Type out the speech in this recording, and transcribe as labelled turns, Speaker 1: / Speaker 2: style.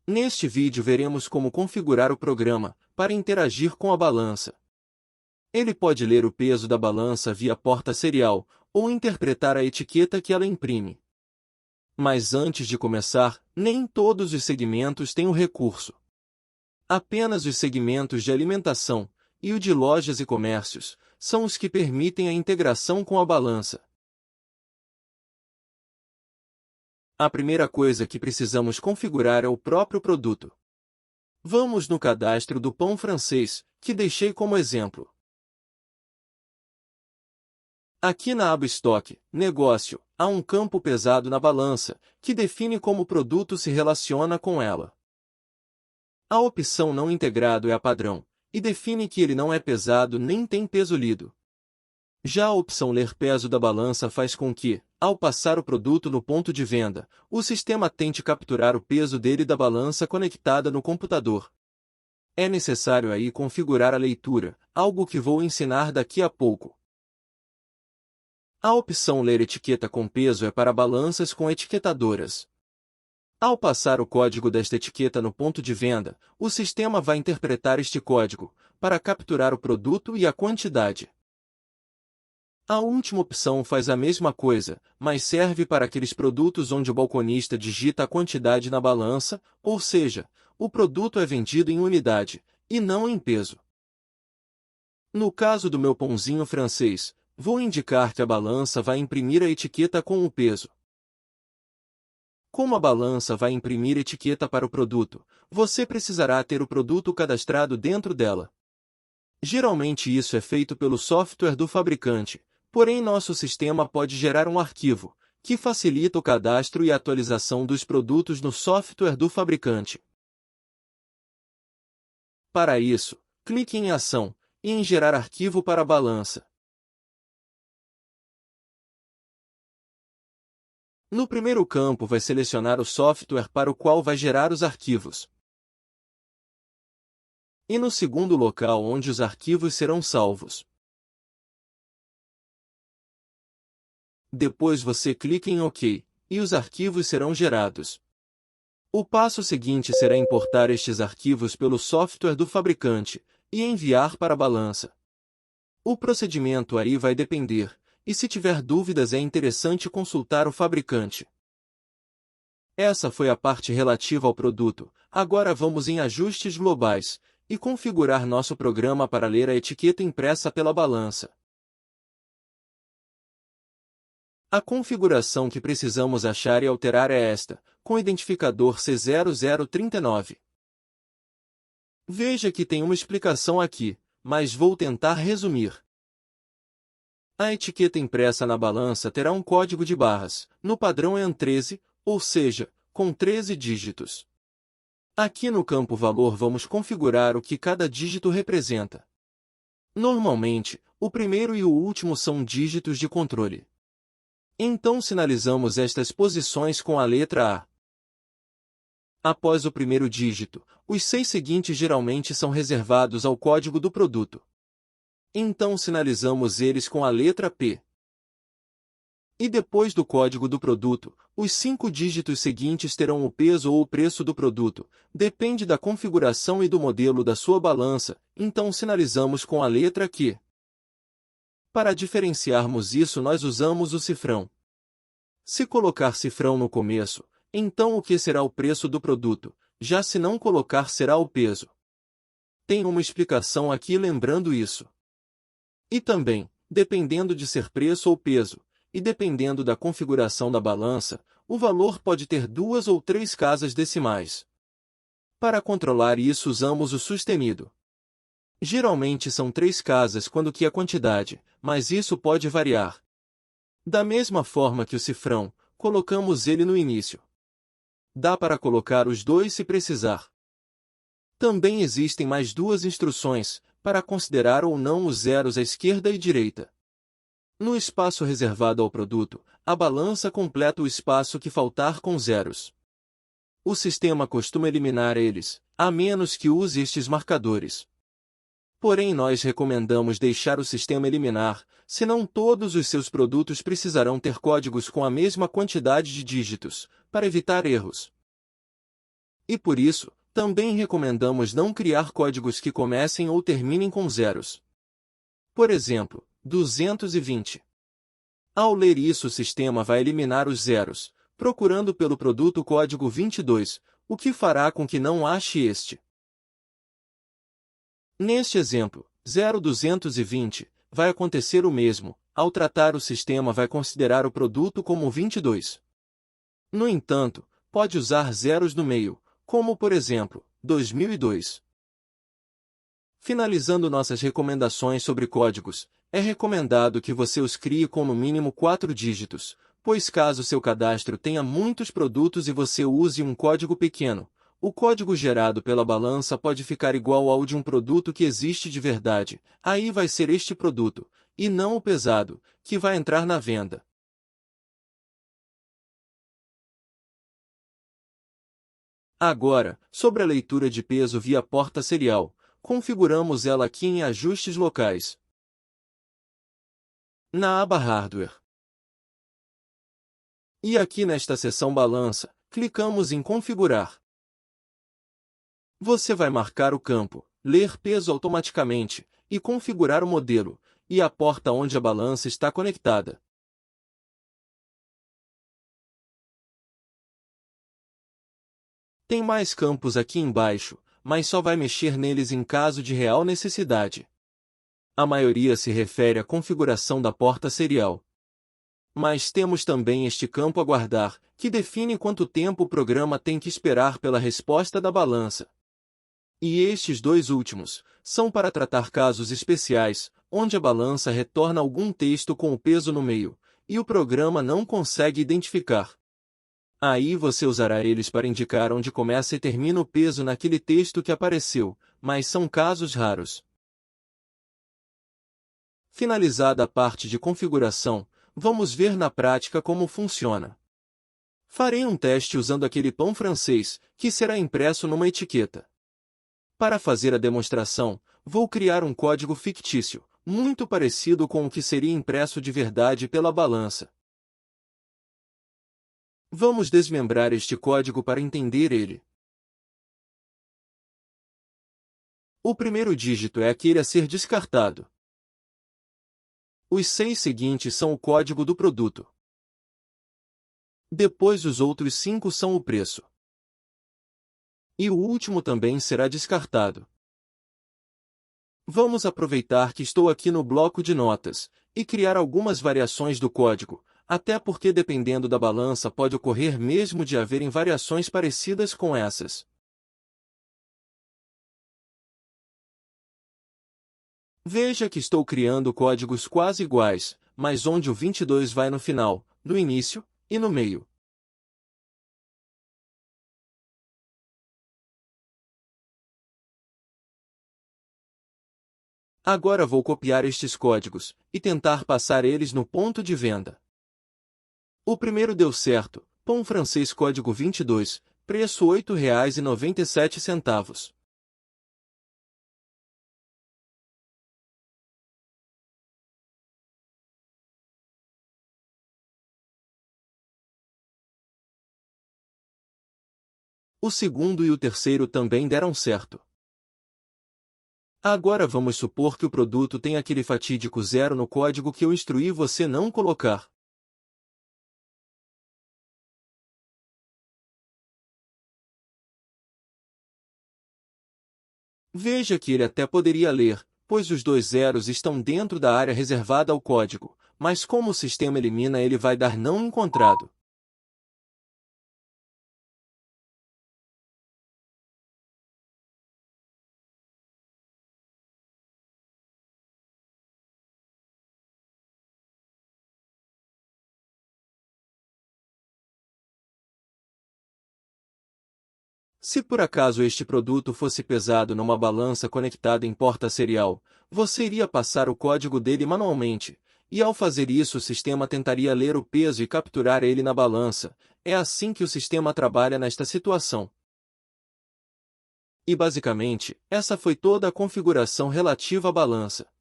Speaker 1: Neste vídeo veremos como configurar o programa para interagir com a balança. Ele pode ler o peso da balança via porta serial ou interpretar a etiqueta que ela imprime. Mas antes de começar, nem todos os segmentos têm o recurso. Apenas os segmentos de alimentação e o de lojas e comércios são os que permitem a integração com a balança. A primeira coisa que precisamos configurar é o próprio produto. Vamos no cadastro do pão francês, que deixei como exemplo. Aqui na aba Estoque, Negócio, há um campo pesado na balança, que define como o produto se relaciona com ela. A opção Não integrado é a padrão, e define que ele não é pesado nem tem peso lido. Já a opção Ler peso da balança faz com que, ao passar o produto no ponto de venda, o sistema tente capturar o peso dele da balança conectada no computador. É necessário aí configurar a leitura, algo que vou ensinar daqui a pouco. A opção Ler etiqueta com peso é para balanças com etiquetadoras. Ao passar o código desta etiqueta no ponto de venda, o sistema vai interpretar este código, para capturar o produto e a quantidade. A última opção faz a mesma coisa, mas serve para aqueles produtos onde o balconista digita a quantidade na balança, ou seja, o produto é vendido em unidade, e não em peso. No caso do meu pãozinho francês, vou indicar que a balança vai imprimir a etiqueta com o peso. Como a balança vai imprimir etiqueta para o produto, você precisará ter o produto cadastrado dentro dela. Geralmente isso é feito pelo software do fabricante, porém nosso sistema pode gerar um arquivo, que facilita o cadastro e atualização dos produtos no software do fabricante. Para isso, clique em Ação e em Gerar arquivo para a balança. No primeiro campo vai selecionar o software para o qual vai gerar os arquivos. E no segundo local onde os arquivos serão salvos. Depois você clica em OK, e os arquivos serão gerados. O passo seguinte será importar estes arquivos pelo software do fabricante, e enviar para a balança. O procedimento aí vai depender, e se tiver dúvidas é interessante consultar o fabricante. Essa foi a parte relativa ao produto, agora vamos em Ajustes Globais, e configurar nosso programa para ler a etiqueta impressa pela balança. A configuração que precisamos achar e alterar é esta, com identificador C0039. Veja que tem uma explicação aqui, mas vou tentar resumir. A etiqueta impressa na balança terá um código de barras, no padrão EN13, ou seja, com 13 dígitos. Aqui no campo Valor vamos configurar o que cada dígito representa. Normalmente, o primeiro e o último são dígitos de controle. Então sinalizamos estas posições com a letra A. Após o primeiro dígito, os 6 seguintes geralmente são reservados ao código do produto. Então sinalizamos eles com a letra P. E depois do código do produto, os 5 dígitos seguintes terão o peso ou o preço do produto, depende da configuração e do modelo da sua balança, então sinalizamos com a letra Q. Para diferenciarmos isso nós usamos o cifrão. Se colocar cifrão no começo, então o que será o preço do produto, já se não colocar será o peso. Tem uma explicação aqui lembrando isso. E também, dependendo de ser preço ou peso, e dependendo da configuração da balança, o valor pode ter 2 ou 3 casas decimais. Para controlar isso usamos o sustenido. Geralmente são 3 casas quando que a quantidade, mas isso pode variar. Da mesma forma que o cifrão, colocamos ele no início. Dá para colocar os dois se precisar. Também existem mais 2 instruções, para considerar ou não os zeros à esquerda e direita. No espaço reservado ao produto, a balança completa o espaço que faltar com zeros. O sistema costuma eliminar eles, a menos que use estes marcadores. Porém nós recomendamos deixar o sistema eliminar, senão todos os seus produtos precisarão ter códigos com a mesma quantidade de dígitos, para evitar erros. E por isso, também recomendamos não criar códigos que comecem ou terminem com zeros. Por exemplo, 220. Ao ler isso, o sistema vai eliminar os zeros, procurando pelo produto código 22, o que fará com que não ache este. Neste exemplo, 0220, vai acontecer o mesmo. Ao tratar, o sistema vai considerar o produto como 22. No entanto, pode usar zeros no meio, como por exemplo, 2002. Finalizando nossas recomendações sobre códigos, é recomendado que você os crie com no mínimo 4 dígitos, pois caso seu cadastro tenha muitos produtos e você use um código pequeno, o código gerado pela balança pode ficar igual ao de um produto que existe de verdade. Aí vai ser este produto, e não o pesado, que vai entrar na venda. Agora, sobre a leitura de peso via porta serial, configuramos ela aqui em Ajustes Locais. Na aba Hardware. E aqui nesta seção Balança, clicamos em Configurar. Você vai marcar o campo Ler peso automaticamente e configurar o modelo e a porta onde a balança está conectada. Tem mais campos aqui embaixo, mas só vai mexer neles em caso de real necessidade. A maioria se refere à configuração da porta serial. Mas temos também este campo Aguardar, que define quanto tempo o programa tem que esperar pela resposta da balança. E estes dois últimos são para tratar casos especiais, onde a balança retorna algum texto com o peso no meio, e o programa não consegue identificar. Aí você usará eles para indicar onde começa e termina o peso naquele texto que apareceu, mas são casos raros. Finalizada a parte de configuração, vamos ver na prática como funciona. Farei um teste usando aquele pão francês, que será impresso numa etiqueta. Para fazer a demonstração, vou criar um código fictício, muito parecido com o que seria impresso de verdade pela balança. Vamos desmembrar este código para entender ele. O primeiro dígito é aquele a ser descartado. Os 6 seguintes são o código do produto. Depois os outros 5 são o preço. E o último também será descartado. Vamos aproveitar que estou aqui no bloco de notas e criar algumas variações do código, até porque dependendo da balança pode ocorrer mesmo de haverem variações parecidas com essas. Veja que estou criando códigos quase iguais, mas onde o 22 vai no final, no início e no meio. Agora vou copiar estes códigos e tentar passar eles no ponto de venda. O primeiro deu certo, pão francês código 22, preço R$ 8,97. O segundo e o terceiro também deram certo. Agora vamos supor que o produto tem aquele fatídico zero no código que eu instruí você não colocar. Veja que ele até poderia ler, pois os 2 zeros estão dentro da área reservada ao código, mas como o sistema elimina ele vai dar não encontrado. Se por acaso este produto fosse pesado numa balança conectada em porta serial, você iria passar o código dele manualmente, e ao fazer isso o sistema tentaria ler o peso e capturar ele na balança. É assim que o sistema trabalha nesta situação. E basicamente, essa foi toda a configuração relativa à balança.